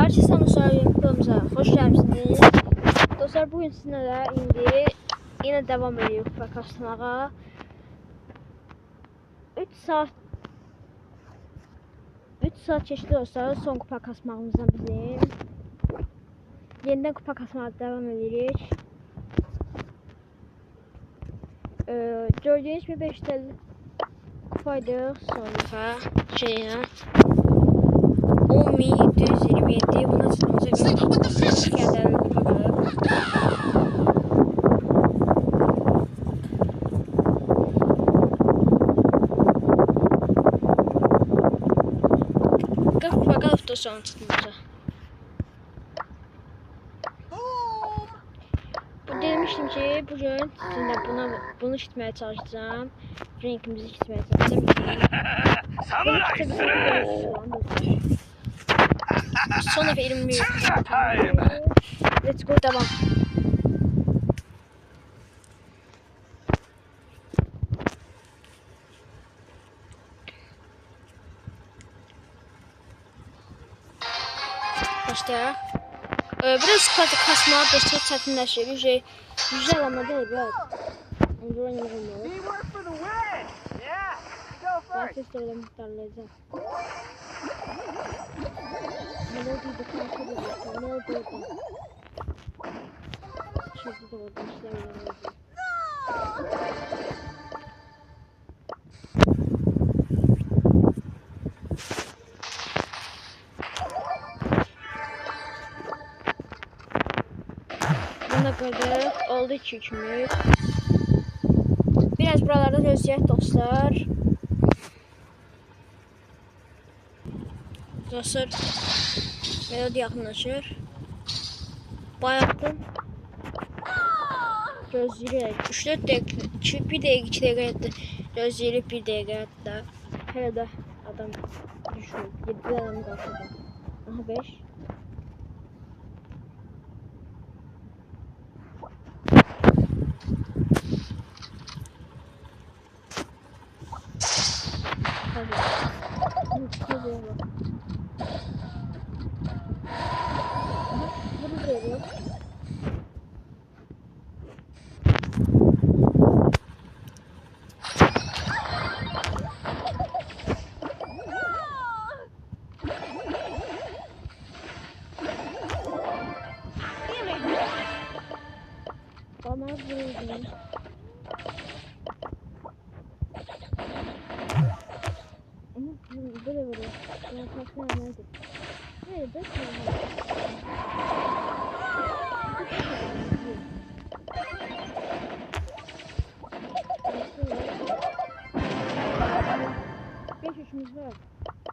Herkese söyleyeyim kanalımıza hoş geldiniz. Dostlar bugün sizinle indi yine devam ediyoruz kupa kasmağa. 3 saat geçti dostlar son kupa kasmağımızdan bizim. Yeniden kupa kasmağa devam ediyoruz. Gördüğünüz gibi 5 TL kupaydı sonra şeyine 10.727 buna çıkmamıza göre geldi kupa kalır. Kupa kalıp da sonra çıkmamıza. Demiştim ki bugün sizinle bunu işitmeye çalışacağım. Renkimizi işitmeye çalışacağım. Bunu sonra verim let's go devam. Başlayalım. Biraz kasma dostlar çətinləşir. Güzel ama değil biraz. Ondan yığılmıyor. Ben testlerle muhtarlayacağım. Melodiyi de kontrol edeceğim. Melodiyi de. Şimdi de orada işler yapacağım. Buna kadar oldu 2-3. Biraz buralarda gözleyək dostlar. Dostlar melodi yaxınlaşır. Bayaqdan gözləyirək. 3-4 dəqiqə, 1 dəqiqə, 2 dəqiqə gözləyirək 1 dəqiqə hətta. Hələ də adam düşür. 7 adam qalxır. Aha 5. Böyle vuruyor. Ya takma nerede? Hayır, da beş üçümüz var.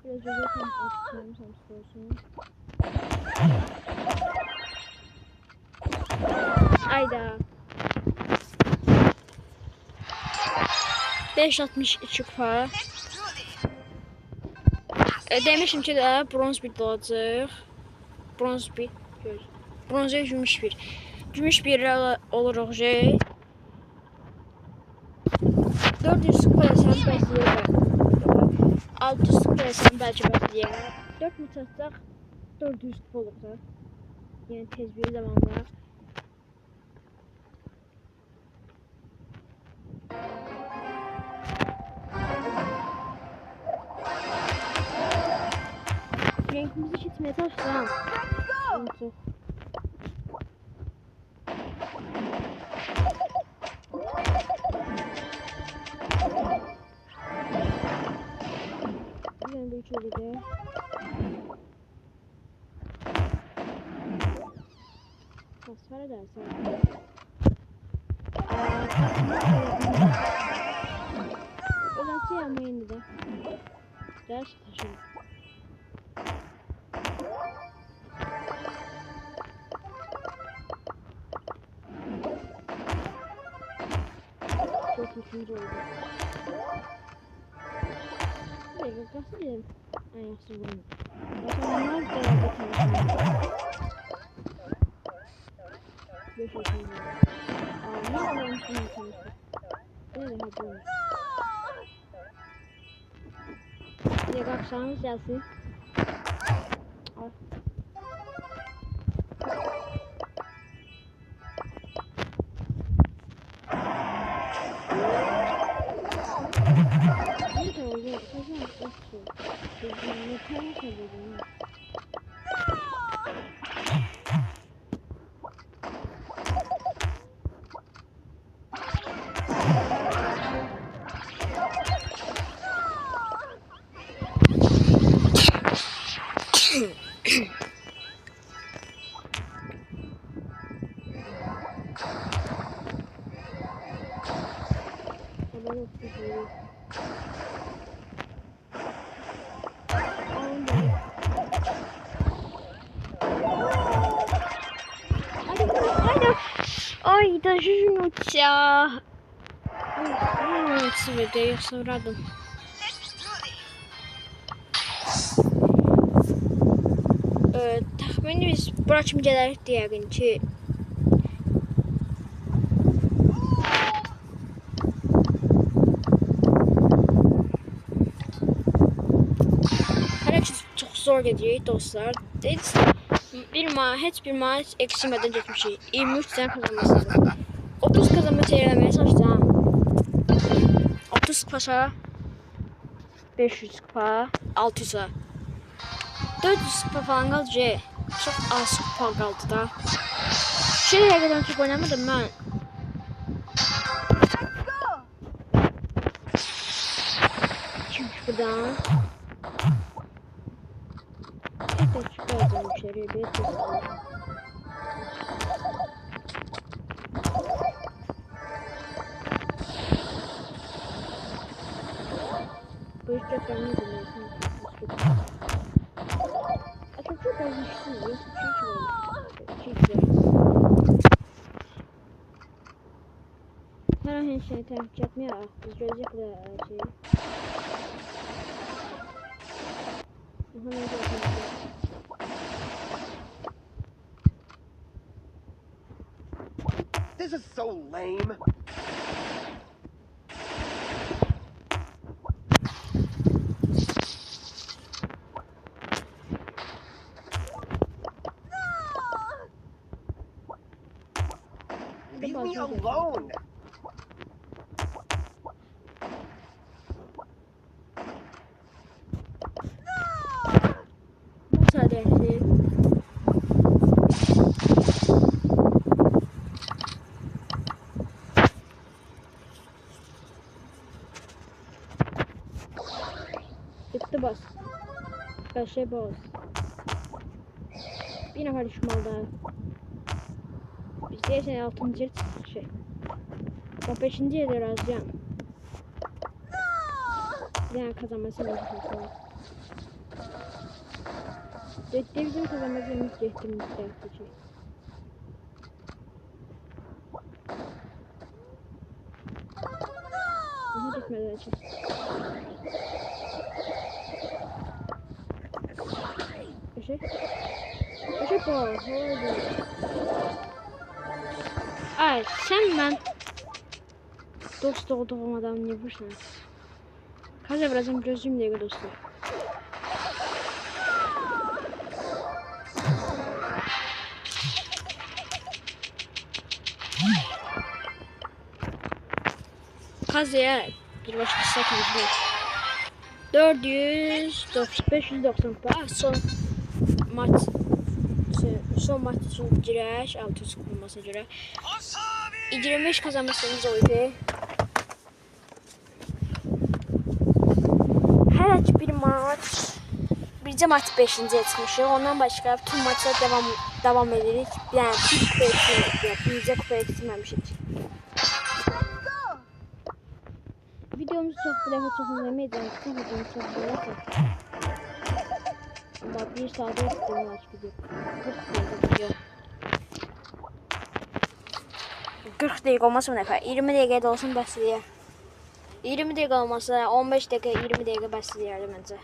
Biraz öyle tam olsun. Ayda. 5.62 kupa. Demişim ki de bronz bir olacaq. Bronza gümüş bir. Gümüş bir oluruq şey. 400 kupa sən bəsləyər. 600 kupa sən bəlkə bəsləyər. 4 mü çatsaq 400 kupa olur da. Yəni tez bir zamanlar. Renkimizi çitmeye çalışacağım. Çok. Ben de şöyle de. Tasvir edersen. Öyle ama indi de. Ders taşıyın. Çok üçüncü oldu. Bir dakika nasıl diyelim? Ayaksız bunu. Bakalım ne kadar çalışıyor. 5 üçüncü oldu. Ne kadar çalışıyor? Böyle hadi. Bir dakika akşamımız gelsin. Al. Tamam söyledim. Haber okuyucu. Ой, даже жмутся. Цвета, я сам радом. Tahmini biz bura kimi gələrdik yəqin ki. Hələ ki çox zor gedirik dostlar. Heç bir maç eksilmədən getmişik. 23 sən kazanmasın. 30 kazanma çevirməyə çalışacağım. 30 kupa, 500 kupa, 600'a. 400 kupa falan qaldı ki. Çok az kupa kaldı da. Şey həqiqətən çok oynamadım ben. Çık buradan. Evet çıkardım içeriye bir bu iş çok önemli biliyorsun. Çok önemli. Her şeyi takip etmiyor. Biz gözükle şey. This is so lame. Leave me alone. Sadece. Gitti bas. Beşe bas. Bir nefer düşman daha. Biz geçen 6. şey. Ben 5. yerde razıyım. Yani kazanması lazım. Ciddi bizim kazanmamız gerektiğimizde şey. Aha gitmeden açın. Eşek. Eşek var. Ay sen ben dost olduğum adam ne vursan. Kaza birazdan gözüm diye dostum. Kazaya bir başka satın. 590 kupa son maç için girək 600 kupasına görə 25 kazanmasınız oldu. Hər bir maç bircə maç 5-ciyə çıxmışıq. Ondan başqa bütün maçlar davam edirik. Yəni bircə kupa eksilməmişik. Videomuzu bu dəfə çox izləməyəcəm. Bütün videomu çox izləyəcəm. Bak bir saat ettim maç video. 40 dakika olmasa mı nefer? 20 dakika da olsun bəsliyə. 20 dakika olmasa 15 dakika 20 dakika bəsliyərdi məncə.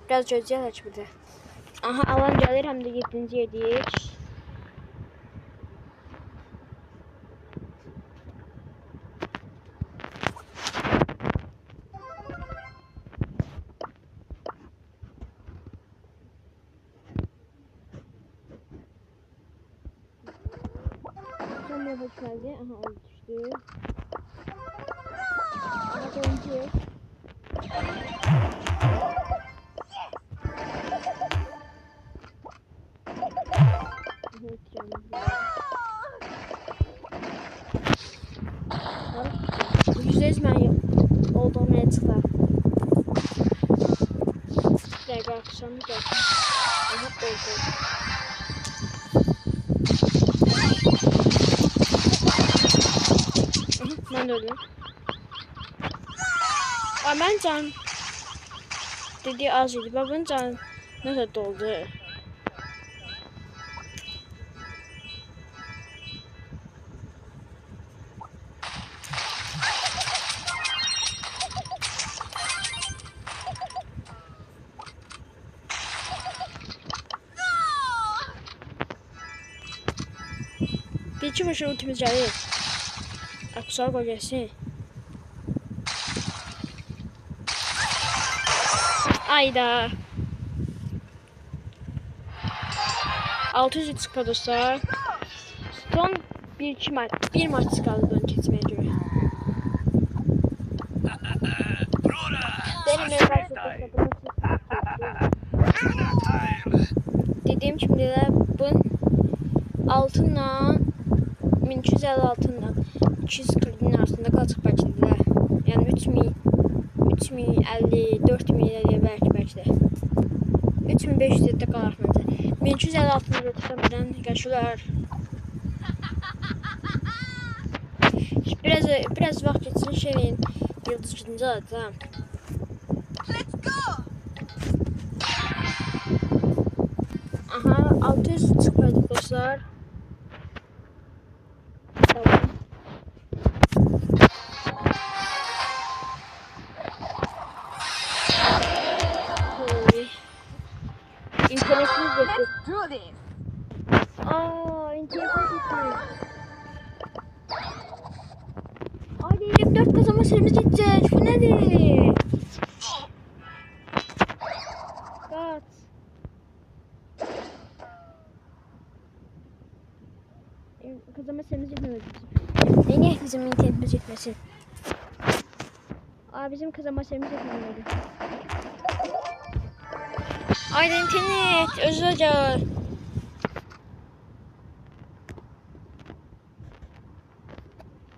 Biraz gözləyək burada. Aha alan gəlir həm də 7-ci yedik. Hoş geldi. Aha oldu düştü. Bak oyuncu. %100 mən olduğum yerə çıxlar. Dəqiqə akşamı gəlsin. Aha, oldu. Mən də öldüm. Mən can dediği az idi. Babın can nəsə doldu. Bir iki başına ultimiz gəlir. Kusura koy gelsin. Ayda. 600 çıkar dostlar. Son bir maç kaldı ben kesmeye göre. Benim dediğim şimdi de bunun altından 1250 altından 240'ın arasında qalacaq bəlkə də. Yəni 3050, 4000 belki de. 3500 də qalaq məncə. 1250 altında götürsəm birdən qəşular. Biraz vaxt geçsin şeyin yıldız gücünü alacağım. Aha 600 çıkmadı dostlar. Tamam. İnternetimiz yetti. İnternetimiz yetti. Hadi 24 kazanma serimiz gidecek. Bu nedir? Kaç. Kazanma serimiz gitmedi. Niye bizim internetimiz gitmesin? Bizim kazanma serimiz gitmedi. Haydi internet özür dilerim.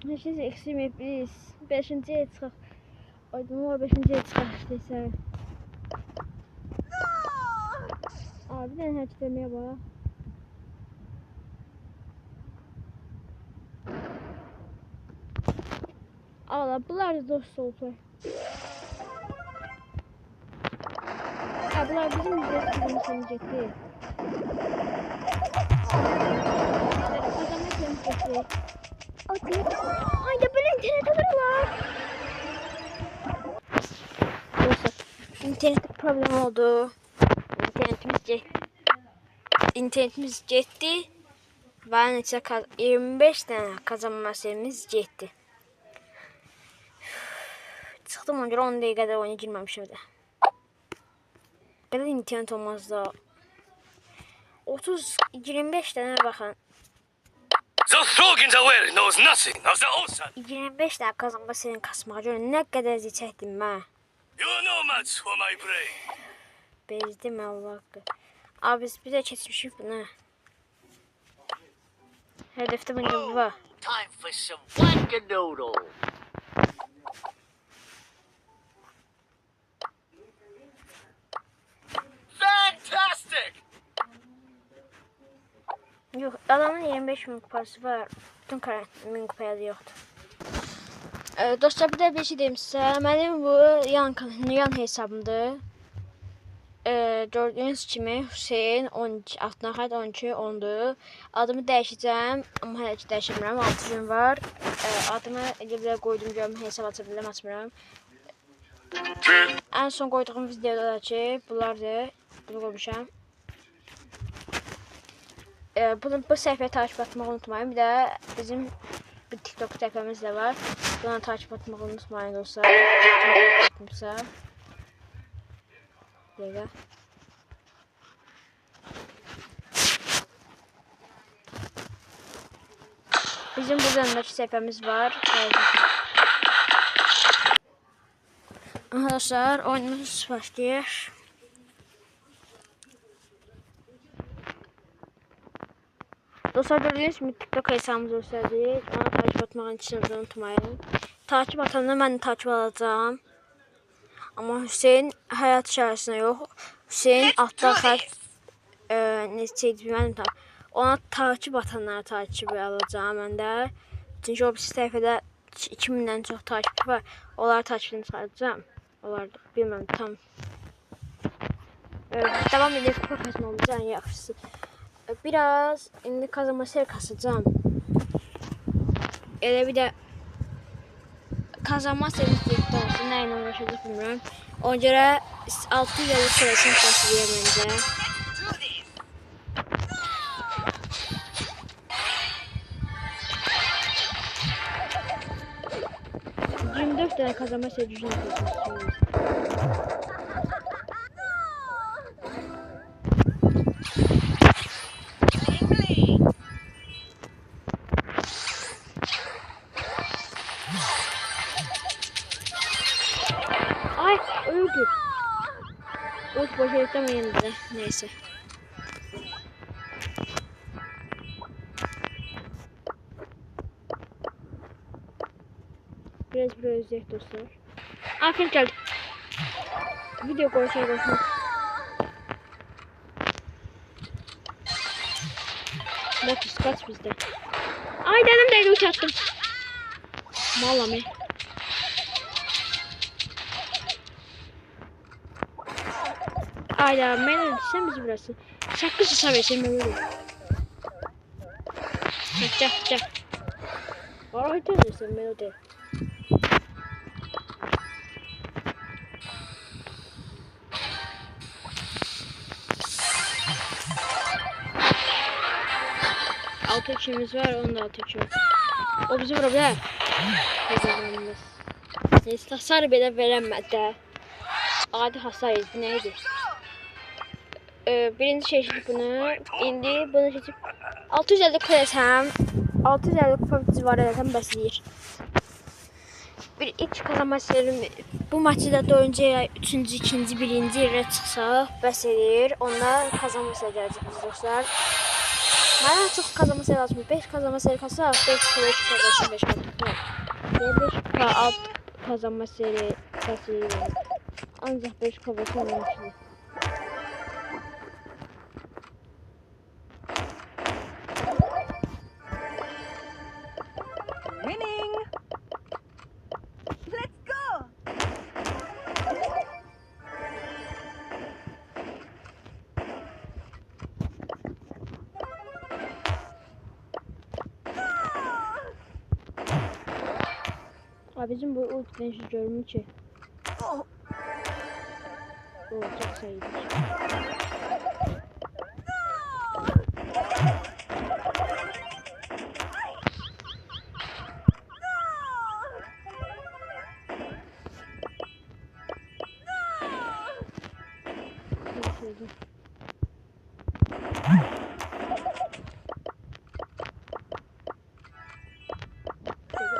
Neşiniz eksilmeyip biz 5.'ye çıxaq. Aydın var 5.'ye çıxaq istəyirsən. Bir dənə hərç verməyə bax. Allah bunlar da dost oldu. Bunlar bizim yüzleştirdiğimiz senecekti. Kazanmak senecekti. Haydi böyle internet alırlar. Dostlar, internette problem oldu. İnternetimiz getdi. Və neçə 25 dənə kazanma serimiz getdi. Çıxdım ona görə 10 dəqiqədə oyuna girməmişim də. Belə internet olmaz da. 30-25 tane bakın. The Thorgins knows nothing of the Ocean. 25 tane kazanma senin kasmağa görə nə qədər zil çəkdim mən. You know much for my brain. Bezdim Allah haqqı. Abi biz bir də keçmişik buna. Hədəfdə məncə bu var. Time for some wackadoodle. Fantastic. Yok adamın 25.000 kupası var. Bütün karakterimin kupaya da yoktu. Dostlar bir de bir şey diyeyim size. Benim bu yan hesabımdır. Gördüğünüz kimi Hüseyin 12, Afnahat 12, 10'du. Adımı dəyişəcəm. Amma hələ ki dəyişmirəm. 6 gün var. Adımı elə qoydum görüm hesab aça bilirəm, açmıram. En son koyduğum videoda da ki bunlardır. Bunu koymuşam. Bu səhifəyə takip etmeyi unutmayın. Bir de bizim bir TikTok səhifəmiz de var. Buna takip etmeyi unutmayın dostlar. Dəqiqə. Bizim bu yanındaki səhifəmiz var. Arkadaşlar oyunumuz başlayır. Dostlar gördüğünüz gibi TikTok hesabımız olsaydı onu takip etmeyi hiç unutmayın. Takip atanı ben de takip alacağım. Ama Hüseyin hayat içerisinde yok. Hüseyin altta kalp neçeydi bilmem tam. Ona takip atanlara takip alacağım ben de. Çünkü o bir sayfada 2000'den çok takipçi var. Onları takipini sayacağım. Onlar da bilmem tam. Devam edelim profesyonelimize en yaxşısı. Biraz indi kazanma seri kasacağım. Elə bir də kazanma serisi olsun. Nə ilə uğraşacaq bilmirəm. Ona görə 6 yılı sırasını başlayayım məncə. Dört tane kazanma serisi yapıyorsunuz. Ay öldü. Of başarıktan yanında. Neyse. Biraz izleyek dostlar. Aferin geldi. Video koyacağım. Lotus kaç bizde. Ay dedim değdi uçattım. Malami. Ayda ben sen bizi burası. Sakız sabahsın ben öyle. Gel. Oraya dönüyorsun ben öyle. Altı içimiz var, onun da altı içi var. O bizi vurabilir. Neyse, hasar belə verəmədi. Adi hasar idi, neydi? Birinci seçtik bunu. İndi bunu seçip 650 kulesem. 650 kupa var eləsəm bəs deyir. Bir ilk kazanma serim. Bu maçı da 4-cü, 3-cü, 2-ci, 1-ci yerə çıxsa bəs edir. Onlar kazanma seri gələcək biz dostlar. Bana çok kazanma seri lazım. 5 kazanma seri kasa 5 kılıç kazanma 5 kazanma. 5 alt kazanma seri kasayı. Ancak 5 kazanma mümkün. Winning. Let's go. Abicim bu ultiden şu görümü ki. O çok sayıdır.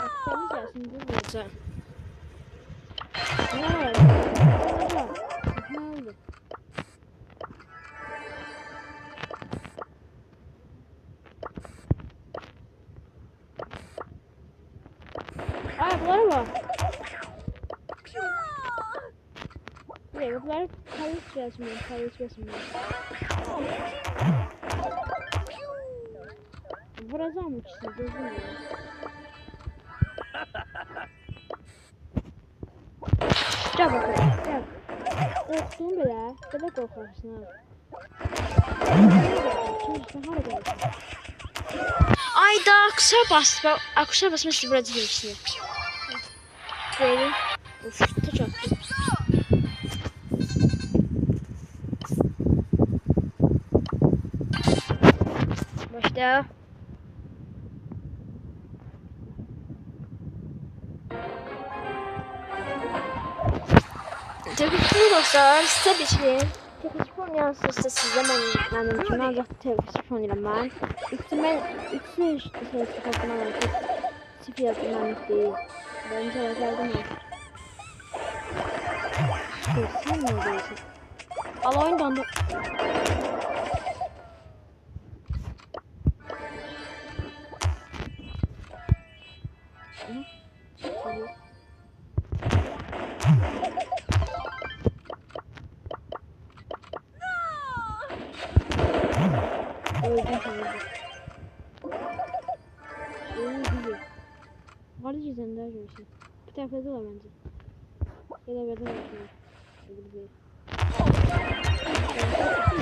Akşamız gelsin bu vuracağım. Ne oldu? Ne oldu? Ayakları var. Bunları kayıt resmi. Vuracağım ikisini, gözüm ya. Gel bakalım, gel. Korktuğun bile, kadar korkarsın ha. Ay daha akışa basma sizi burada değilsin. Böyle, uf, taç attım. Başla. Teşekkür dostlar, size bir şey. Teşekkür oynayan sizde benim için ancaq teşekkür oynayıram ben. Üçlü sözlü kapına var ki sifir yazılmamış değil. Bence yazardım ya. Sen ne diyorsun? Al oyun dondu. Öldüm sanırım. Güzel. Var gizlen daha görürsün. Bir tarafta da var bence. Ya da benden var. Öbür bir.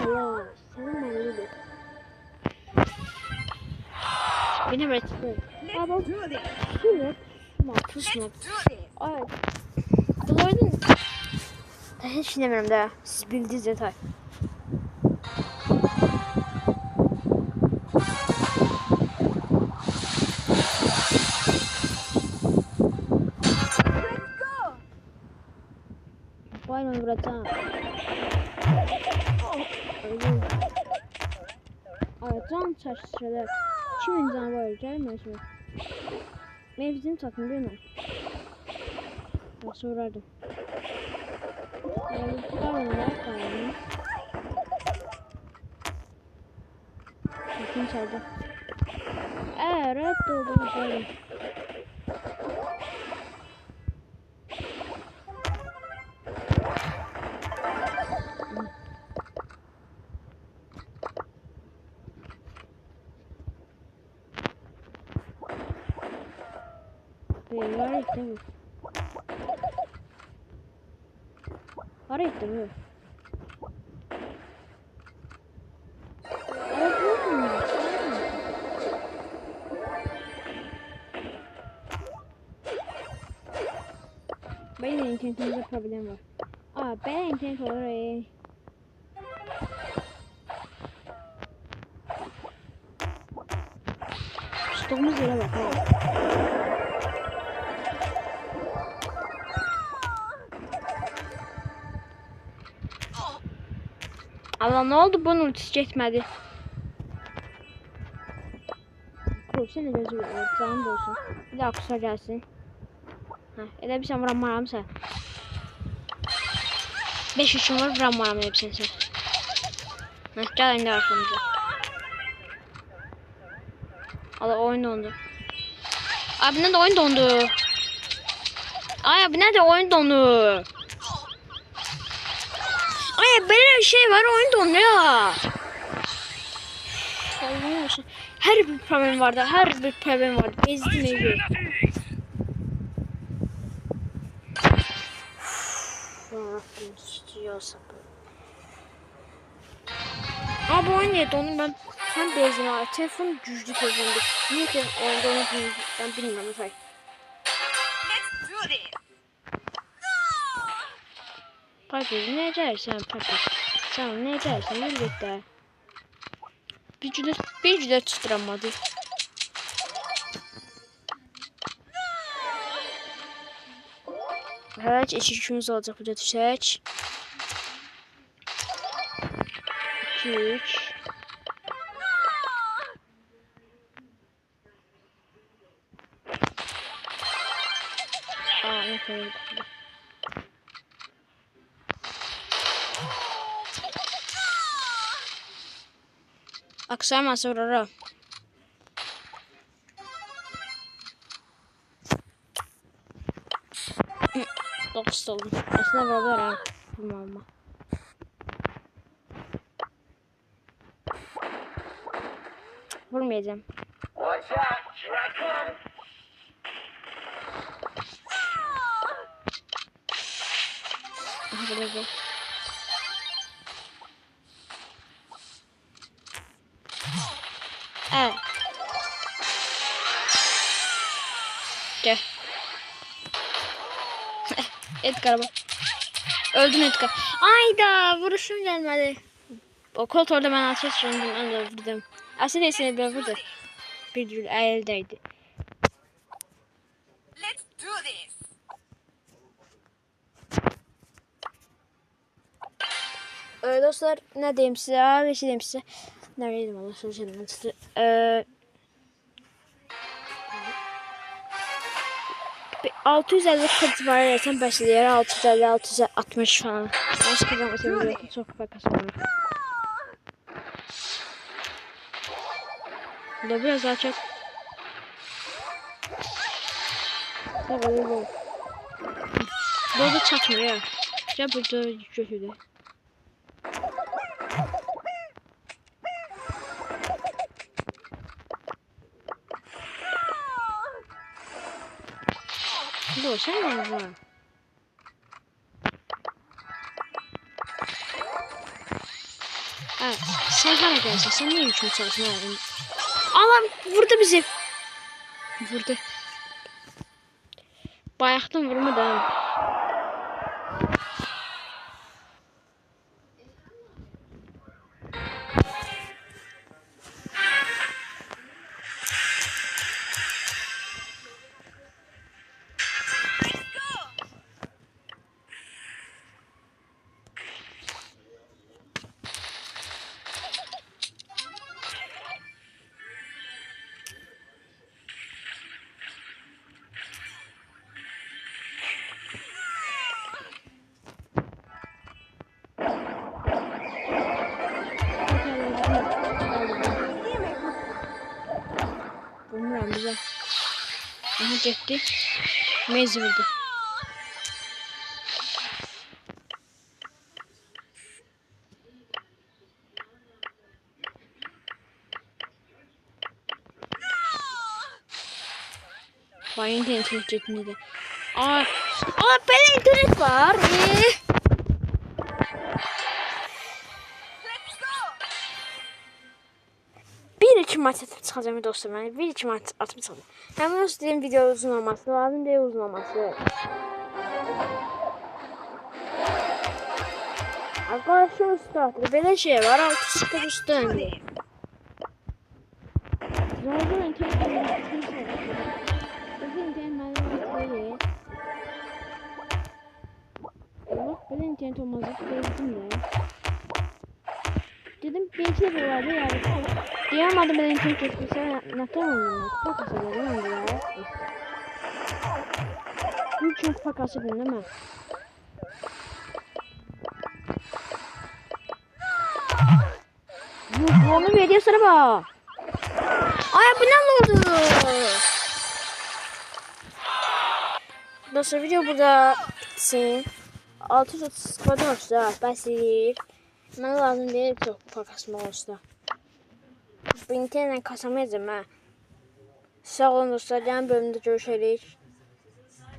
Allah. Senin malıydı. Beni bıraktı. Aa bak. Şuraya. Pusma. Ay. Dolayın. Hiç dinlemiyorum daha. Siz bildiğiniz detay. Vay lan bırakacağım. Öldüm. Ay can çarşıda. Kimin canı var? Gelmez mi? Mevzim takım değil mi? Ben sorardım. Tamam. Kim çaldı? Evet doğru söyledim. Var işte bu. Var işte bu. Benim internetimde problem var. Aa ben internet oraya. Stoğumuz yere bak. Allah ne oldu bunun ultisi çekmedi. Sen de gözü canım olsun. Bir daha kusura gelsin. Ha, elə bir sən vuranmaram sən. 5 üçün var vuranmaram hepsini sən. Ha, gəl indi arxamıza. Allah oyun dondu. Abi ne de oyun dondu. Ay abi ne de oyun dondu. Ay böyle bir şey var oyun donuyor. Her bir problem vardı. Her bir problem vardı. Bezdim evi. Rabbim istiyorsa bu. Abi o neydi onu ben bezdim abi. Telefon güçlü telefondu. Niye ki onda onu ben bilmiyorum. Say. Papi ne dersen papi. Sen ne dersen elbette. Bir cüde tutturamadı. Evet, eşikimiz olacak burada düşecek. 2 3. Aa, ne koyduk? Aksama sonra. Dokuz oldum. Aslında beraber ha. Bilmem. Vurmayacağım. Watch out, here I come. Aha böyle. Evet. Gel. Edgar bak. Öldün Edgar. Ayda vuruşum gelmedi. O koltuğda ben ateş söndüm. Ben de vurdum. Aslında ise bir vurdu. Bir cül eldeydi. Let's do this. Dostlar ne diyeyim size? Bir şey diyeyim size. Neredeydim Allah söyleyeceğim size. 650 kırk var edersen başlayır. 650 660 falan. Az kazanmasın çok bakasın. Da biraz daha çok. Burada çatmıyor ya. Ya burada kötüydü. Sen ne var? Evet, sen hara gelsin. Sen niye üçün çalışmadın? Alam vurdu bizi. Vurdu. Bayaqdan vurmadı. Bilmiyorum bize. Aha gitti. Mezi vurdu. Vay internet çekmedi. Aa, böyle internet var. Bir iki maç atıp çıkacağım dostum. Yani bir iki maç atıp çıkacağım. Hemen o dediğim video uzun olması lazım değil uzun olması. Arkadaşlar üstaddır. Böyle şey var. 6-0 üstündür. Zorlu internet. Bak böyle internet olmazdı. Dedim belki de vardı yani. Diyamadım ben internet geçmişse natamam. Kupa kasalarım ya. Bu çok kupa kasabın değil mi? Bu onu veriyor sana bak. Ay bu ne oldu? Dostlar video burada bitsin. 630 kadar olsa basit. Bana lazım değil çok kupa kasma olsa. Bu internetten kasamayacağım ha. Sağ olun dostlar. Yan bölümde görüşürüz.